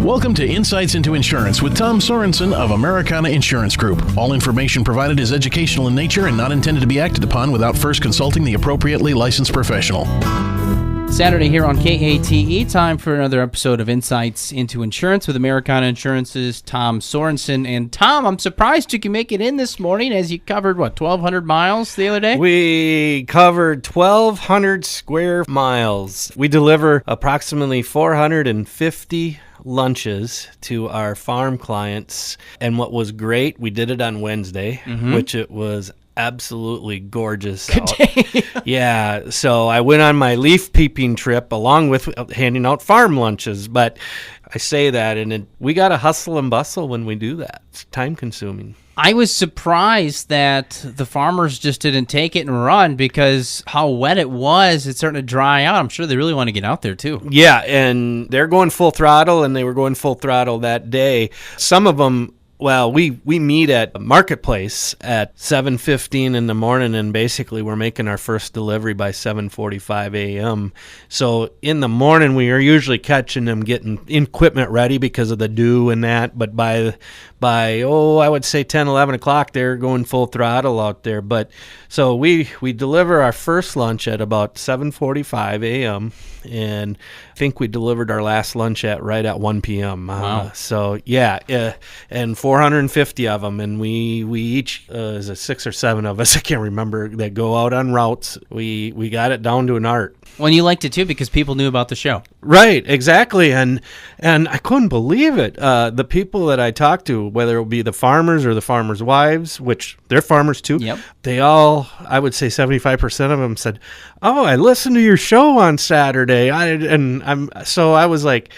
Welcome to Insights into Insurance with Tom Sorensen of Americana Insurance Group. All information provided is educational in nature and not intended to be acted upon without first consulting the appropriately licensed professional. Saturday here on KATE, time for another episode of Insights into Insurance with Americana Insurance's Tom Sorensen. And Tom, I'm surprised you can make it in this morning as you covered, 1,200 miles the other day? We covered 1,200 square miles. We deliver approximately 450 lunches to our farm clients. And what was great, we did it on Wednesday, which it was absolutely gorgeous out. Yeah, so I went on my leaf peeping trip along with handing out farm lunches, but I say that, and we got to hustle and bustle when we do that. It's time consuming. I was surprised that the farmers just didn't take it and run because how wet it was. It's starting to dry out. I'm sure they really want to get out there too. Yeah, and they're going full throttle, and they were going full throttle that day. Some of them, well, we meet at Marketplace at 7:15 in the morning, and basically we're making our first delivery by 7:45 a.m. So in the morning we are usually catching them getting equipment ready because of the dew and that. But by I would say 10, 11 o'clock, they're going full throttle out there. But so we deliver our first lunch at about 7:45 a.m. and I think we delivered our last lunch right at 1 p.m. Wow. So yeah, and 450 of them, and we each is it 6 or 7 of us, I can't remember, that go out on routes. We got it down to an art. Well, and you liked it too because people knew about the show. Right, exactly, and I couldn't believe it. The people that I talked to, whether it be the farmers or the farmers' wives, which they're farmers too, yep, they all, I would say 75% of them said, "Oh, I listened to your show on Saturday," so I was like,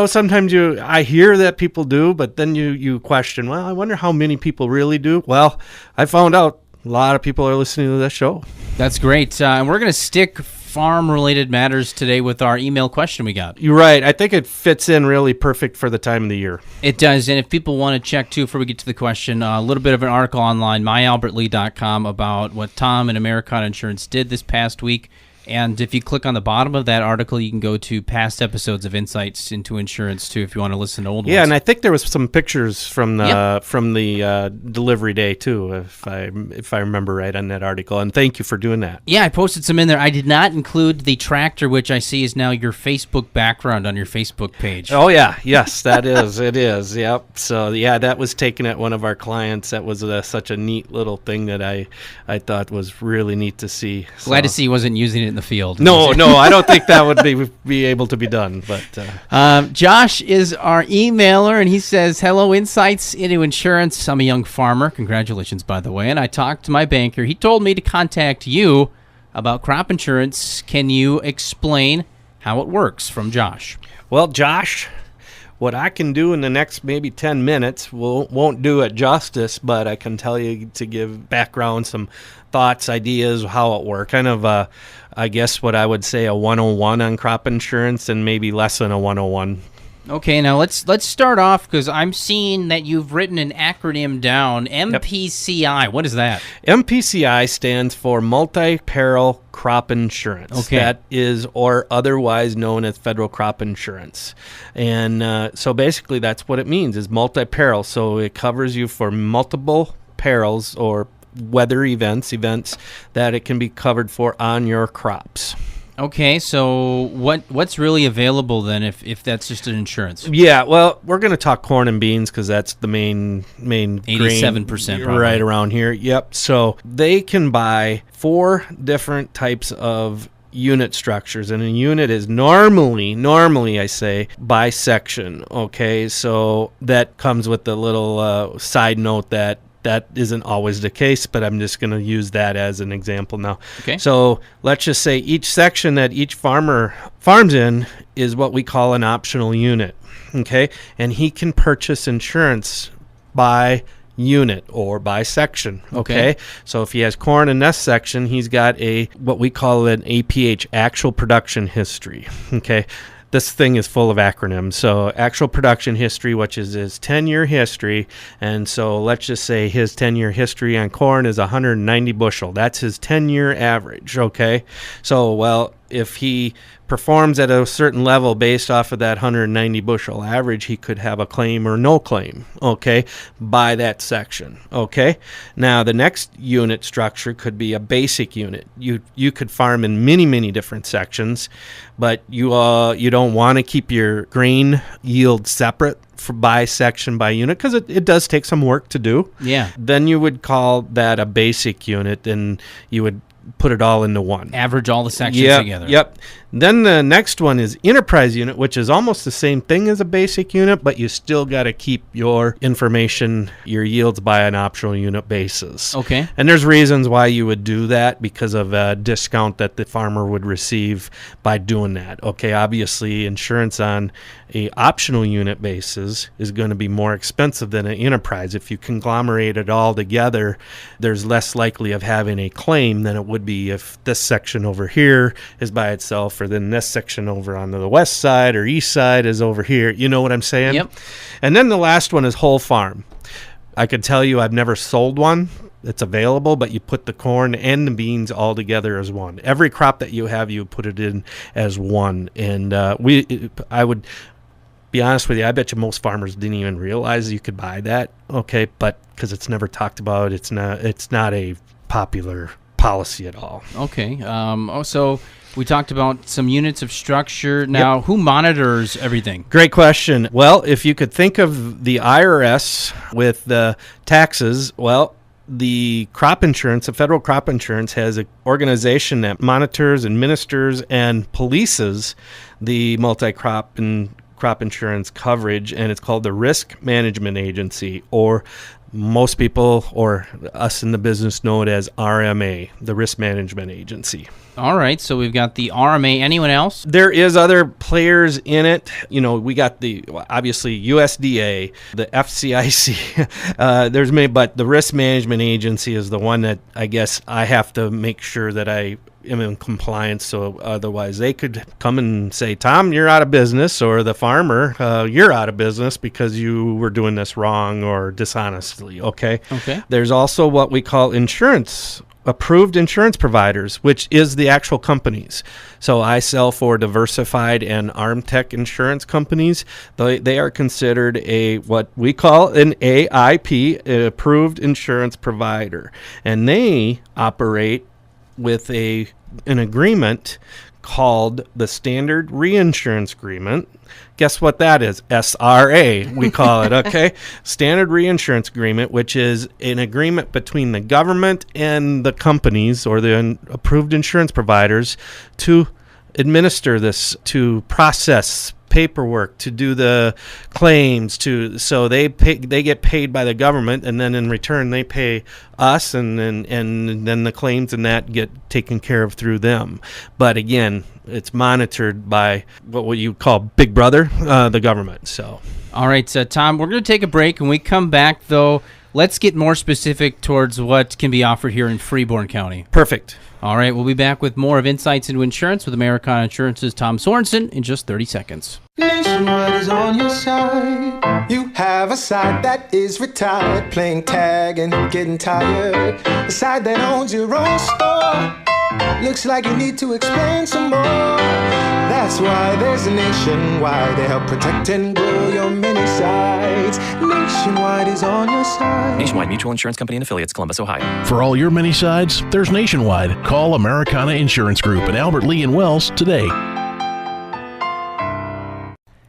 sometimes I hear that people do, but then you question, well, I wonder how many people really do. Well, I found out a lot of people are listening to this show. That's great. And we're going to stick farm-related matters today with our email question we got. You're right. I think it fits in really perfect for the time of the year. It does. And if people want to check, too, before we get to the question, a little bit of an article online, myalbertlea.com, about what Tom and Americana Insurance did this past week. And if you click on the bottom of that article, you can go to past episodes of Insights into Insurance, too, if you want to listen to old ones. Yeah, and I think there was some pictures from the delivery day, too, if I remember right on that article. And thank you for doing that. Yeah, I posted some in there. I did not include the tractor, which I see is now your Facebook background on your Facebook page. Oh, yeah. Yes, that is. It is. Yep. So, yeah, that was taken at one of our clients. That was such a neat little thing that I thought was really neat to see. Glad to see he wasn't using it in the field. No, I don't think that would be able to be done. But Josh is our emailer, and he says, "Hello, Insights into Insurance. I'm a young farmer. Congratulations, by the way. And I talked to my banker. He told me to contact you about crop insurance. Can you explain how it works?" From Josh. Well, Josh, what I can do in the next maybe 10 minutes won't do it justice, but I can tell you to give background, some thoughts, ideas, how it works. Kind of, I guess what I would say a 101 on crop insurance and maybe less than a 101. Okay, now let's start off because I'm seeing that you've written an acronym down, MPCI. Yep. What is that? MPCI stands for Multi-Peril Crop Insurance. Okay. That is, or otherwise known as federal crop insurance. And so basically that's what it means, is multi-peril. So it covers you for multiple perils or weather events that it can be covered for on your crops. Okay, so what's really available then if that's just an insurance? Yeah, well, we're going to talk corn and beans because that's the main 87% grain right around here. Yep. So they can buy 4 different types of unit structures, and a unit is normally I say by section. Okay, so that comes with the little side note that isn't always the case, but I'm just going to use that as an example now. Okay. So let's just say each section that each farmer farms in is what we call an optional unit. Okay, and he can purchase insurance by unit or by section. Okay. So if he has corn in this section, he's got what we call an APH, actual production history. Okay. This thing is full of acronyms. So actual production history, which is his 10-year history. And so let's just say his 10-year history on corn is 190 bushel. That's his 10-year average, okay? So, well, if he performs at a certain level based off of that 190 bushel average, he could have a claim or no claim, okay, by that section, okay? Now, the next unit structure could be a basic unit. You could farm in many, many different sections, but you don't want to keep your grain yield separate by section by unit because it does take some work to do. Yeah. Then you would call that a basic unit, and you would put it all into one. Average all the sections together. Yep. Then the next one is enterprise unit, which is almost the same thing as a basic unit, but you still got to keep your information, your yields by an optional unit basis. Okay. And there's reasons why you would do that because of a discount that the farmer would receive by doing that. Okay, obviously insurance on a optional unit basis is going to be more expensive than an enterprise. If you conglomerate it all together, there's less likely of having a claim than it would be if this section over here is by itself, or then this section over on the west side or east side is over here. You know what I'm saying? Yep. And then the last one is whole farm. I could tell you I've never sold one. It's available, but you put the corn and the beans all together as one. Every crop that you have, you put it in as one. And I would be honest with you, I bet you most farmers didn't even realize you could buy that. Okay, but because it's never talked about, it's not a popular policy at all. Okay. So we talked about some units of structure. Now, who monitors everything? Great question. Well, if you could think of the IRS with the taxes, well, the crop insurance, the federal crop insurance, has an organization that monitors, administers, and polices the multi-crop and crop insurance coverage, and it's called the Risk Management Agency, or most people or us in the business know it as RMA, the Risk Management Agency. All right, so we've got the RMA. Anyone else? There is other players in it. You know, we got obviously USDA, the FCIC. There's many, but the Risk Management Agency is the one that I guess I have to make sure that I am in compliance. So otherwise, they could come and say, "Tom, you're out of business," or the farmer, "You're out of business because you were doing this wrong or dishonestly." Okay. Okay. There's also what we call approved insurance providers, which is the actual companies. So I sell for Diversified and Armtech insurance companies. They are considered what we call an AIP, an approved insurance provider. And they operate with an agreement called the Standard Reinsurance Agreement. Guess what that is? SRA, we call it, okay? Standard Reinsurance Agreement, which is an agreement between the government and the companies or the approved insurance providers to administer this, to process paperwork, to do the claims, so they get paid by the government, and then in return they pay us, and then the claims and that get taken care of through them. But again, it's monitored by what you call Big Brother, the government. So, all right, Tom, we're going to take a break. When we come back, though, let's get more specific towards what can be offered here in Freeborn County. Perfect. All right, we'll be back with more of Insights into Insurance with Americana Insurance's Tom Sorensen in just 30 seconds. Nationwide is on your side. You have a side that is retired, playing tag and getting tired. A side that owns your own store. Looks like you need to expand some more. That's why there's a Nationwide to help protect and grow your many sides. Nationwide is on your side. Nationwide Mutual Insurance Company and Affiliates, Columbus, Ohio. For all your many sides, there's Nationwide. Call Americana Insurance Group in Albert Lea and Wells today.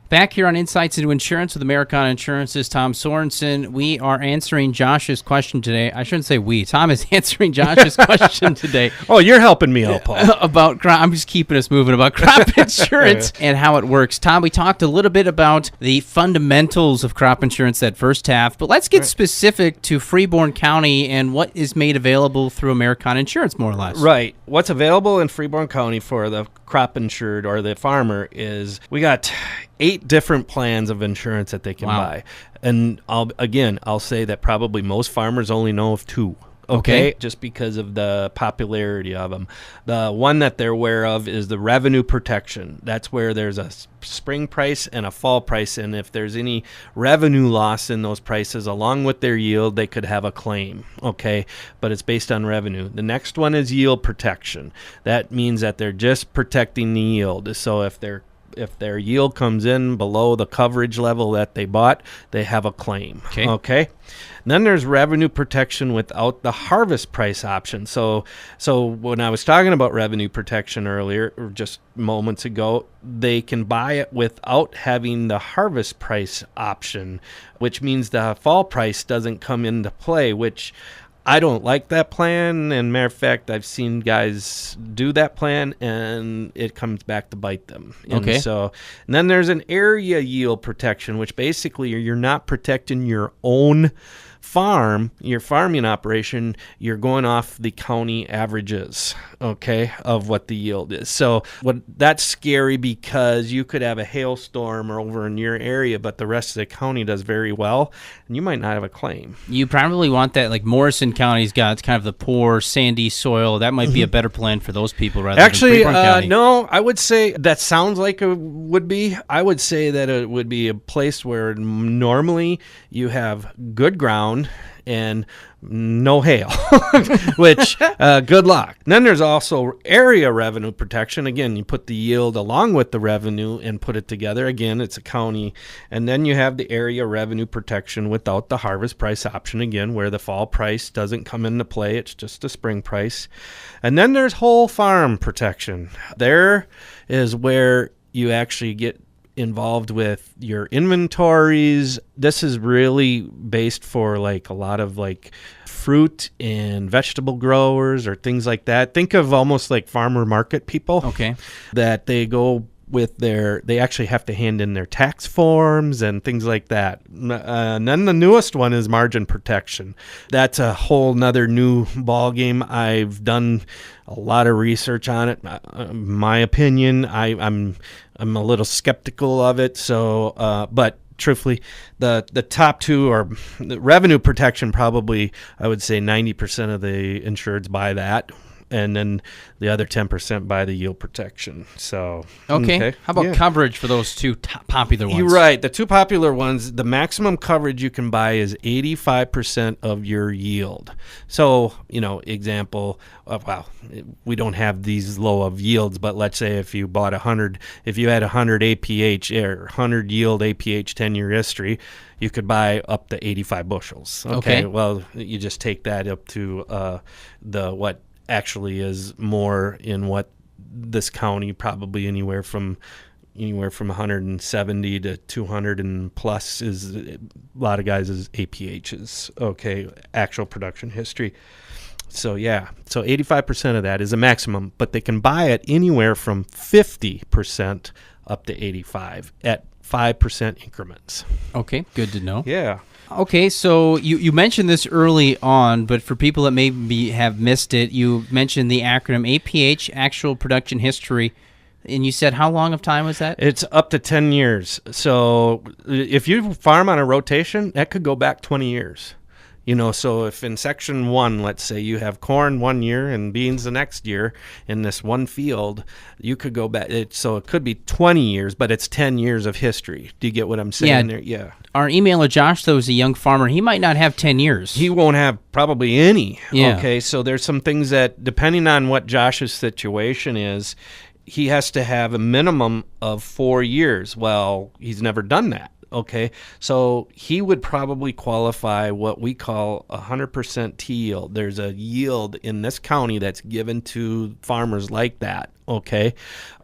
Back here on Insights into Insurance with Americana Insurance's Tom Sorensen. We are answering Josh's question today. I shouldn't say we. Tom is answering Josh's question today. Oh, you're helping me out, Paul. I'm just keeping us moving about crop insurance and how it works. Tom, we talked a little bit about the fundamentals of crop insurance that first half, but let's get specific to Freeborn County and what is made available through Americana Insurance, more or less. Right. What's available in Freeborn County for the crop insured or the farmer is we got 8 different plans of insurance that they can buy. And I'll say that probably most farmers only know of 2. okay? Just because of the popularity of them. The one that they're aware of is the revenue protection. That's where there's a spring price and a fall price, and if there's any revenue loss in those prices along with their yield, they could have a claim, okay? But it's based on revenue. The next one is yield protection. That means that they're just protecting the yield. So if their yield comes in below the coverage level that they bought, they have a claim. Okay? And then there's revenue protection without the harvest price option. So when I was talking about revenue protection earlier, or just moments ago, they can buy it without having the harvest price option, which means the fall price doesn't come into play, which I don't like that plan, and matter of fact, I've seen guys do that plan, and it comes back to bite them. And then there's an area yield protection, which basically you're not protecting your own farm, your farming operation, you're going off the county averages, okay, of what the yield is. So that's scary because you could have a hailstorm over in your area, but the rest of the county does very well, and you might not have a claim. You probably want that, like Morrison County's got, it's kind of the poor, sandy soil. That might be a better plan for those people rather than Freeborn County. No, I would say that sounds like it would be. I would say that it would be a place where normally you have good ground and no hail, which good luck. And then there's also area revenue protection. Again, you put the yield along with the revenue and put it together. Again, it's a county. And then you have the area revenue protection without the harvest price option, again, where the fall price doesn't come into play. It's just a spring price. And then there's whole farm protection. There is where you actually get involved with your inventories. This is really based for like a lot of like fruit and vegetable growers or things like that. Think of almost like farmer market people. Okay. That they go with they actually have to hand in their tax forms and things like that. And then the newest one is margin protection. That's a whole nother new ball game. I've done a lot of research on it. My opinion, I'm a little skeptical of it. So, but truthfully, the top two are the revenue protection. Probably, I would say 90% of the insureds buy that. And then the other 10% buy the yield protection. So okay. How about coverage for those two popular ones? You're right. The two popular ones, the maximum coverage you can buy is 85% of your yield. So, example, we don't have these low of yields, but let's say if you bought 100, if you had 100 APH or 100 yield APH 10-year history, you could buy up to 85 bushels. Okay. Well, you just take that up to what actually is more in what this county, probably anywhere from 170 to 200 and plus is a lot of guys is APHs. Okay, actual production history. So 85% of that is a maximum, but they can buy it anywhere from 50% up to 85 at 5% increments. Okay, good to know. Yeah. Okay, so you mentioned this early on, but for people that maybe have missed it, you mentioned the acronym APH, Actual Production History, and you said how long of time was that? It's up to 10 years. So if you farm on a rotation, that could go back 20 years. So if in section 1, let's say you have corn 1 year and beans the next year in this one field, you could go back. So it could be 20 years, but it's 10 years of history. Do you get what I'm saying there? Yeah. Our emailer, Josh, though, is a young farmer. He might not have 10 years. He won't have probably any. Yeah. Okay, so there's some things that, depending on what Josh's situation is, he has to have a minimum of 4 years. Well, he's never done that. Okay, so he would probably qualify what we call 100% T yield. There's a yield in this county that's given to farmers like that, okay?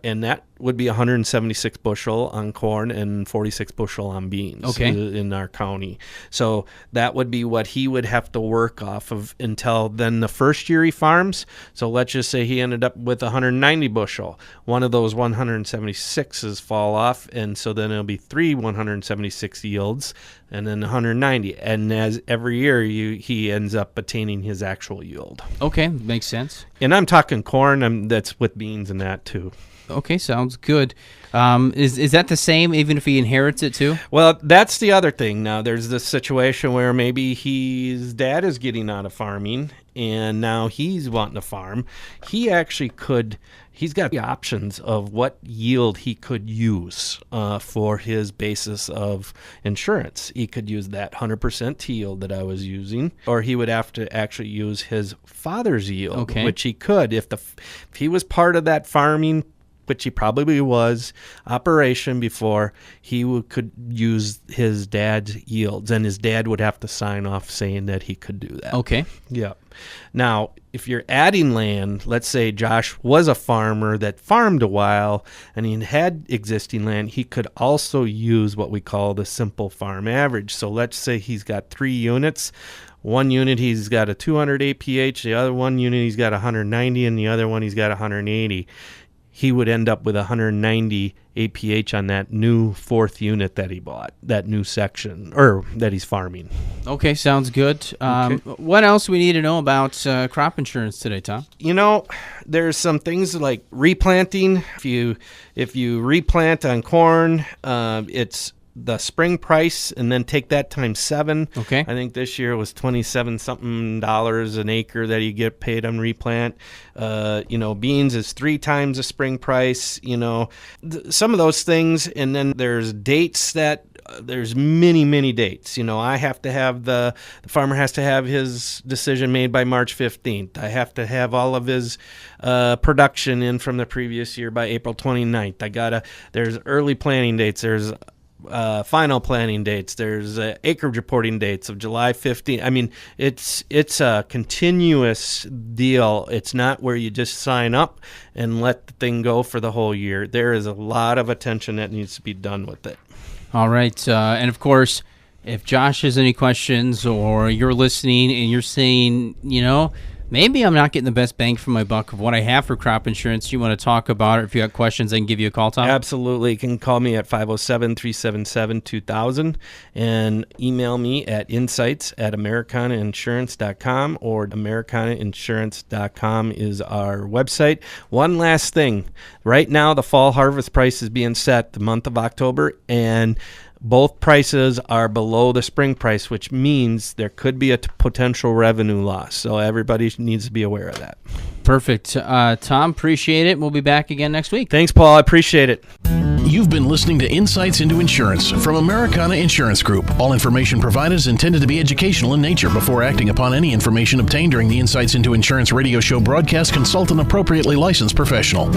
And that would be 176 bushel on corn and 46 bushel on beans in our county. So that would be what he would have to work off of until then the first year he farms. So let's just say he ended up with 190 bushel. One of those 176s fall off, and so then it'll be 3 176 yields and then 190. And as every year he ends up attaining his actual yield. Okay, makes sense. And I'm talking corn, that's with beans things in that too. Okay, sounds good. Is that the same even if he inherits it too? Well, that's the other thing. Now, there's this situation where maybe his dad is getting out of farming, and now he's wanting to farm. He actually could. He's got the options of what yield he could use for his basis of insurance. He could use that 100% yield that I was using, or he would have to actually use his father's yield, which he could if he was part of that farming, which he probably was, operation before, could use his dad's yields, and his dad would have to sign off saying that he could do that. Okay. Yeah. Now, if you're adding land, let's say Josh was a farmer that farmed a while and he had existing land, he could also use what we call the simple farm average. So let's say he's got 3 units. One unit he's got a 200 APH, the other one unit he's got 190, and the other one he's got 180. He would end up with 190 APH on that new 4th unit that he bought, that new section, or that he's farming. Okay, sounds good. What else we need to know about crop insurance today, Tom? You know, there's some things like replanting. If you replant on corn, it's the spring price, and then take that times 7. Okay. I think this year it was $27-something an acre that you get paid on replant. Beans is 3 times the spring price. Some of those things, and then there's dates that. There's many dates. I have to have the farmer has to have his decision made by March 15th. I have to have all of his production in from the previous year by April 29th. There's early planting dates. There's final planting dates. There's acreage reporting dates of July 15th. I mean, it's a continuous deal. It's not where you just sign up and let the thing go for the whole year. There is a lot of attention that needs to be done with it. All right. And of course, if Josh has any questions or you're listening and you're saying, maybe I'm not getting the best bang for my buck of what I have for crop insurance, you want to talk about it. If you got questions, I can give you a call, Tom? Absolutely. You can call me at 507-377-2000 and email me at insights@americanainsurance.com, or americanainsurance.com is our website. One last thing. Right now, the fall harvest price is being set the month of October, and both prices are below the spring price, which means there could be a potential revenue loss. So everybody needs to be aware of that. Perfect. Tom, appreciate it. We'll be back again next week. Thanks, Paul. I appreciate it. You've been listening to Insights into Insurance from Americana Insurance Group. All information provided is intended to be educational in nature. Before acting upon any information obtained during the Insights into Insurance radio show broadcast, consult an appropriately licensed professional.